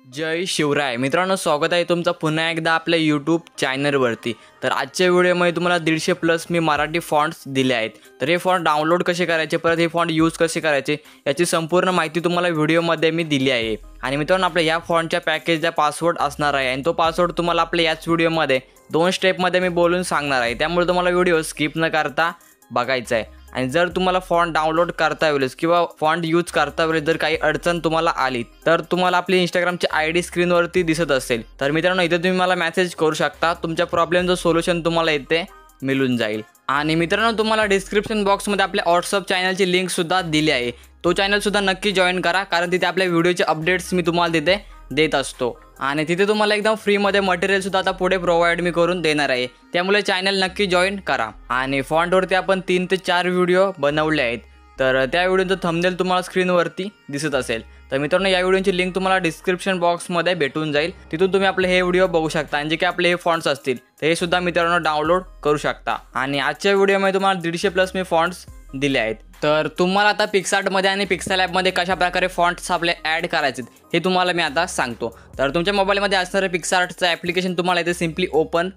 जय शिवराय मित्रांनो, स्वागत आहे तुमचं पुन्हा एकदा आपल्या यूट्यूब चॅनलवरती। तर आजच्या व्हिडिओमध्ये तुम्हाला 150+ मी मराठी फॉन्ट्स दिले आहेत। तर हे फॉन्ट डाउनलोड कसे करायचे, परत हे फॉन्ट यूज कसे करायचे याची संपूर्ण माहिती तुम्हाला व्हिडिओमध्ये मी दिली आहे। आणि मित्रांनो, आपल्या या फॉन्टच्या पॅकेजचा पासवर्ड असणार आहे आणि तो पासवर्ड तुम्हाला आपल्या याच व्हिडिओमध्ये 2 स्टेपमध्ये मी बोलून सांगणार आहे। त्यामुळे तुम्हाला व्हिडिओ स्किप न करता बघायचा आहे। आणि जर तुम्हाला फॉन्ट डाउनलोड करता वेळेस किंवा फॉन्ट यूज करता वेळेस जर काही अडचण तुम्हाला आली तर तुम्हाला आपली इंस्टाग्रामची आयडी स्क्रीनवरती दिसत असेल तर मित्रांनो इथे तुम्ही मला मेसेज करू शकता। तुमच्या प्रॉब्लेमचं सोल्युशन तुम्हाला इथे मिळून जाईल। आणि मित्रांनो, तुम्हाला डिस्क्रिप्शन बॉक्समध्ये आपल्या व्हॉट्सअप चॅनलची लिंक सुद्धा दिली आहे। तो चॅनल सुद्धा नक्की जॉईन करा, कारण तिथे आपल्या व्हिडिओचे अपडेट्स मी तुम्हाला तिथे देत असतो। आणि तिथे तुम्हाला एकदम फ्रीमध्ये मटेरियल सुद्धा आता पुढे प्रोव्हाइड मी करून देणार आहे। त्यामुळे चॅनल नक्की जॉईन करा। आणि फॉन्टवरती आपण 3 ते 4 व्हिडिओ बनवले आहेत, तर त्या व्हिडिओचं थंबनेल तुम्हाला स्क्रीनवरती दिसत असेल। तर मित्रांनो, या व्हिडिओची लिंक तुम्हाला डिस्क्रिप्शन बॉक्समध्ये भेटून जाईल। तिथून तुम्ही आपले हे व्हिडिओ बघू शकता आणि जे काही आपले हे फॉन्ट्स असतील तर हे सुद्धा मित्रांनो डाउनलोड करू शकता। आणि आजच्या व्हिडिओमध्ये तुम्हाला 150+ मी फॉन्ट्स दिले आहेत। तर तुम्हाला आता पिक्सआर्टमध्ये आणि पिक्सेल ॲपमध्ये कशा प्रकारे फॉन्ट्स आपले ॲड करायचे हे तुम्हाला मी आता सांगतो। तर तुमच्या मोबाईलमध्ये असणारे पिक्सआर्टचं ॲप्लिकेशन तुम्हाला इथे सिम्पली ओपन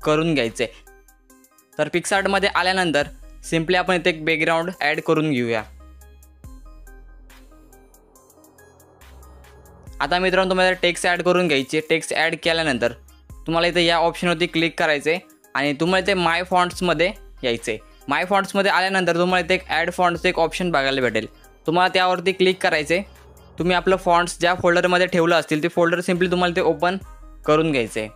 करून घ्यायचे। तर पिक्सआर्टमध्ये आल्यानंतर सिम्पली आपण इथे एक बॅकग्राऊंड ॲड करून घेऊया। आता मित्रांनो, तुम्हाला टेक्स्ट ॲड करून घ्यायचे। टेक्स्ट ॲड केल्यानंतर तुम्हाला इथे या ऑप्शनवरती क्लिक करायचे आणि तुम्हाला इथे माय फॉन्ट्समध्ये यायचे। माय फॉन्ट्समध्ये आल्यानंतर तुम्हाला इथे एक ॲड फॉन्ट्सचं एक ऑप्शन बघायला भेटेल। तुम्हाला त्यावरती क्लिक करायचे। तुम्ही आपलं फॉन्ट्स ज्या फोल्डरमध्ये ठेवलं असतील ते फोल्डर सिम्पली तुम्हाला ते ओपन करून घ्यायचे।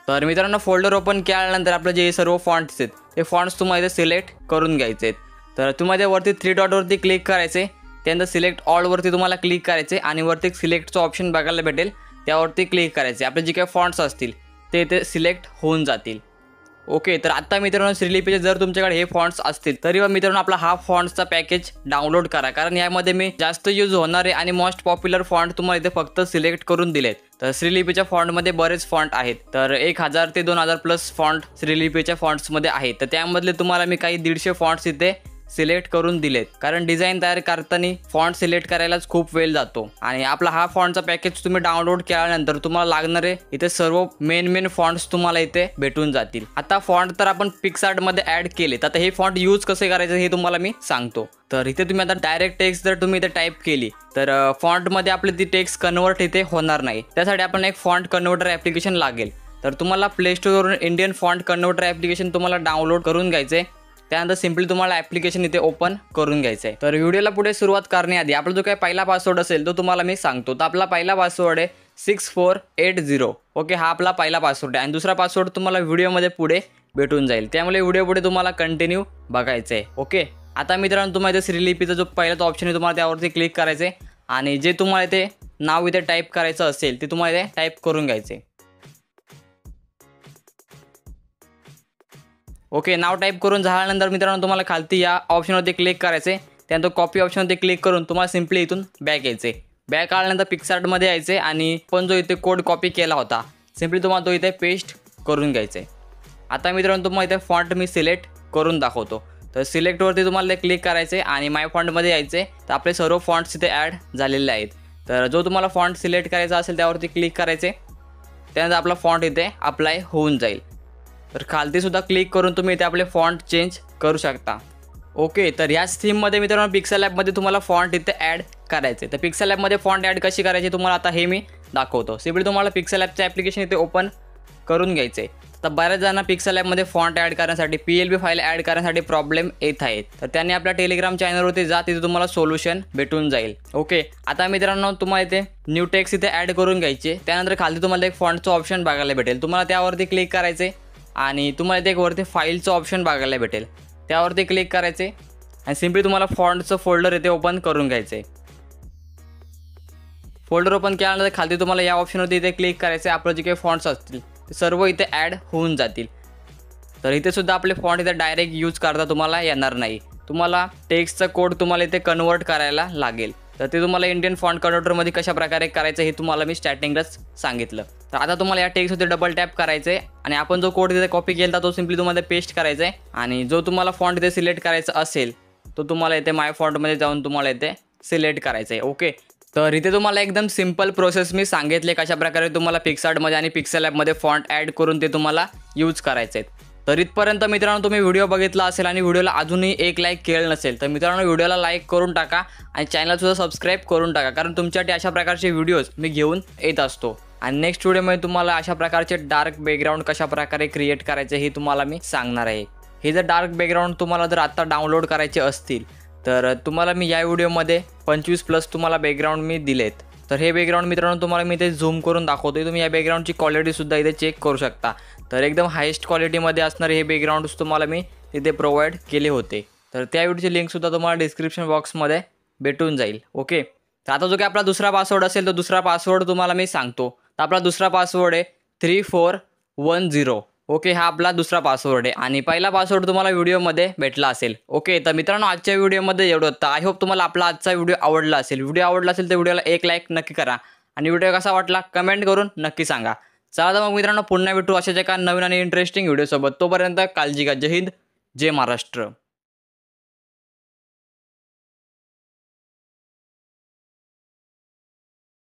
तर मित्रांनो, फोल्डर ओपन केल्यानंतर आपलं जे सर्व फॉन्ट्स आहेत ते फॉन्ट्स तुम्हाला इथे सिलेक्ट करून घ्यायचे आहेत। तर तुम्हाला वरती 3 डॉटवरती क्लिक करायचे, त्यानंतर सिलेक्ट ऑलवरती तुम्हाला क्लिक करायचे आणि वरती एक सिलेक्टचं ऑप्शन बघायला भेटेल, त्यावरती क्लिक करायचे। आपले जे काही फॉन्ट्स असतील ते इथे सिलेक्ट होऊन जातील। ओके, तर आता मित्रांनो, श्रीलिपीचे जर तुमच्याकडे हे फॉन्ट्स असतील तरी मित्रांनो आपला हा फॉन्ट्सचा पॅकेज डाउनलोड करा, कारण यामध्ये मी जास्त यूज होणारे आणि मोस्ट पॉप्युलर फॉन्ट तुम्हाला इथे फक्त सिलेक्ट करून दिलेत। तर श्रीलिपीच्या फॉन्टमध्ये बरेच फॉन्ट आहेत, तर 1000 ते 2000+ फॉन्ट श्रीलिपीच्या फॉन्ट्समध्ये आहेत। तर त्यामधले तुम्हाला मी काही 150 फॉन्ट्स इथे सिलेक्ट करून दिलेत, कारण डिझाईन तयार करताना फॉन्ट सिलेक्ट करायलाच खूप वेळ जातो। आणि आपला हा फॉन्टचा पॅकेज तुम्ही डाउनलोड केल्यानंतर तुम्हाला लागणारे इथे सर्व मेन फॉन्ट्स तुम्हाला इथे भेटून जातील। आता फॉन्ट तर आपण पिक्सआर्टमध्ये ॲड केलेत, आता हे फॉन्ट यूज कसे करायचे हे तुम्हाला मी सांगतो। तर इथे तुम्ही आता डायरेक्ट टेक्स्ट जर तुम्ही इथे टाईप केली तर फॉन्टमध्ये आपली ती टेक्स्ट कन्वर्ट इथे होणार नाही। त्यासाठी आपण एक फॉन्ट कन्वर्टर ॲप्लिकेशन लागेल। तर तुम्हाला प्ले स्टोरवरून इंडियन फॉन्ट कन्वर्टर ॲप्लिकेशन तुम्हाला डाउनलोड करून घ्यायचे। त्यानंतर सिम्पली तुम्हाला ॲप्लिकेशन इथे ओपन करून घ्यायचं आहे। तर व्हिडिओला पुढे सुरुवात करण्याआधी आपला जो काही पहिला पासवर्ड असेल तो तुम्हाला मी सांगतो। तर आपला पहिला पासवर्ड आहे 6480। ओके, हा आपला पहिला पासवर्ड आहे आणि दुसरा पासवर्ड तुम्हाला व्हिडिओमध्ये पुढे भेटून जाईल, त्यामुळे व्हिडिओ पुढे तुम्हाला कंटिन्यू बघायचं आहे। ओके, आता मित्रांनो, तुम्हाला इथे श्रीलिपीचा जो पहिला ऑप्शन आहे तुम्हाला त्यावरती क्लिक करायचे आणि जे तुम्हाला इथे नाव इथे टाईप करायचं असेल ते तुम्हाला इथे टाईप करून घ्यायचे। ओके, नाव टाईप करून झाल्यानंतर मित्रांनो तुम्हाला खालती या ऑप्शनवरती क्लिक करायचे, त्यानंतर कॉपी ऑप्शनवरती क्लिक करून तुम्हाला सिम्पली इथून बॅक यायचे। बॅक आल्यानंतर पिक्सआर्टमध्ये यायचे आणि पण जो इथे कोड कॉपी केला होता सिम्पली तुम्हाला तो इथे पेस्ट करून घ्यायचा आहे। आता मित्रांनो, तुम्हाला इथे फॉन्ट मी सिलेक्ट करून दाखवतो। तर सिलेक्टवरती तुम्हाला क्लिक करायचे आणि माय फॉन्टमध्ये यायचे। तर आपले सर्व फॉन्ट्स इथे ॲड झालेले आहेत। तर जो तुम्हाला फॉन्ट सिलेक्ट करायचा असेल त्यावरती क्लिक करायचे, त्यानंतर आपला फॉन्ट इथे अप्लाय होऊन जाईल। तर खालती सुद्धा क्लिक करून तुम्ही इथे आपले फॉन्ट चेंज करू शकता। ओके, तर याच थीममध्ये मित्रांनो पिक्सेल ॲपमध्ये तुम्हाला फॉन्ट इथे ॲड करायचे। तर पिक्सेल ॲपमध्ये फॉन्ट ॲड कशी करायची तुम्हाला आता हे मी दाखवतो। सिम्पली तुम्हाला पिक्सेल ॲपचं ॲप्लिकेशन इथे ओपन करून घ्यायचे। तर बऱ्याच जणांना पिक्सेल ॲपमध्ये फॉन्ट ॲड करण्यासाठी PLB फाईल ॲड करण्यासाठी प्रॉब्लेम येत आहेत, तर त्यांनी आपल्या टेलिग्राम चॅनलवरती जा, तिथे तुम्हाला सोल्युशन भेटून जाईल। ओके, आता मित्रांनो तुम्हाला इथे न्यू टेक्स्ट इथे ॲड करून घ्यायचे। त्यानंतर खाली तुम्हाला एक फॉन्टचं ऑप्शन बघायला भेटेल, तुम्हाला त्यावरती क्लिक करायचे आणि तुम्हाला इथे एक वरती फाईलचं ऑप्शन बघायला भेटेल, त्यावरती क्लिक करायचे आणि सिम्पली तुम्हाला फॉन्टचं फोल्डर इथे ओपन करून घ्यायचे। फोल्डर ओपन केल्यानंतर खाली तुम्हाला या ऑप्शनवरती इथे क्लिक करायचे। आपलं जे काही फॉन्ट्स असतील ते सर्व इथे ॲड होऊन जातील। तर इथे सुद्धा आपले फॉन्ट इथे डायरेक्ट यूज करता तुम्हाला येणार नाही, तुम्हाला टेक्स्टचा कोड तुम्हाला इथे कन्वर्ट करायला लागेल। तर ते तुम्हाला इंडियन फॉन्ट कन्वर्टरमध्ये कशा प्रकारे करायचं हे तुम्हाला मी स्टार्टिंगलाच सांगितलं। तर आता तुम्हाला या टेक्स्टवरती डबल टॅप करायचे आणि आपण जो कोड इथे कॉपी केला तो सिम्पली तुम्हाला पेस्ट करायचा आहे आणि जो तुम्हाला फॉन्ट इथे सिलेक्ट करायचा असेल तो तुम्हाला इथे माय फॉन्टमध्ये जाऊन तुम्हाला इथे सिलेक्ट करायचं आहे. ओके, तर इथे तुम्हाला एकदम सिंपल प्रोसेस मी सांगितले कशाप्रकारे तुम्हाला पिक्सआर्टमध्ये आणि पिक्सेल लॅबमध्ये फॉन्ट ॲड करून ते तुम्हाला यूज करायचे आहेत. तर इथपर्यंत मित्रांनो तुम्ही व्हिडिओ बघितला असेल आणि व्हिडिओला अजूनही एक लाईक केलं नसेल तर मित्रांनो व्हिडिओला लाईक करून टाका आणि चॅनलसुद्धा सबस्क्राईब करून टाका, कारण तुमच्यासाठी अशा प्रकारचे व्हिडिओज मी घेऊन येत असतो. आणि नेक्स्ट व्हिडिओमध्ये तुम्हाला अशा प्रकारचे डार्क बॅकग्राऊंड कशाप्रकारे क्रिएट करायचे हे तुम्हाला मी सांगणार आहे. हे जर डार्क बॅकग्राऊंड तुम्हाला जर आत्ता डाउनलोड करायचे असतील तर तुम्हाला मी या व्हिडिओमध्ये 25+ तुम्हाला बॅकग्राऊंड मी दिलेत. तर हे बॅकग्राऊंड मित्रांनो तुम्हाला मी इथे झूम करून दाखवतो. तुम्ही या बॅकग्राऊंडची क्वालिटीसुद्धा इथे चेक करू शकता. तर एकदम हायेस्ट क्वालिटीमध्ये असणारे हे बॅकग्राऊंड्स तुम्हाला मी तिथे प्रोव्हाइड केले होते. तर त्या व्हिडिओची लिंकसुद्धा तुम्हाला डिस्क्रिप्शन बॉक्समध्ये भेटून जाईल. ओके, तर आता जो काही आपला दुसरा पासवर्ड असेल तो दुसरा पासवर्ड तुम्हाला मी सांगतो. तर आपला दुसरा पासवर्ड आहे 3410. ओके, हा आपला दुसरा पासवर्ड आहे आणि पहिला पासवर्ड तुम्हाला व्हिडिओमध्ये भेटला असेल. ओके, तर मित्रांनो आजच्या व्हिडिओमध्ये एवढं होतं. आय होप तुम्हाला आपला आजचा व्हिडिओ आवडला असेल. व्हिडिओ आवडला असेल तर व्हिडिओला एक लाईक नक्की करा आणि व्हिडिओ कसा वाटला कमेंट करून नक्की सांगा. चला तर मग मित्रांनो पुन्हा भेटू अशाच एका नवीन आणि इंटरेस्टिंग व्हिडिओसोबत. तोपर्यंत काळजी घ्या. जय हिंद, जय महाराष्ट्र.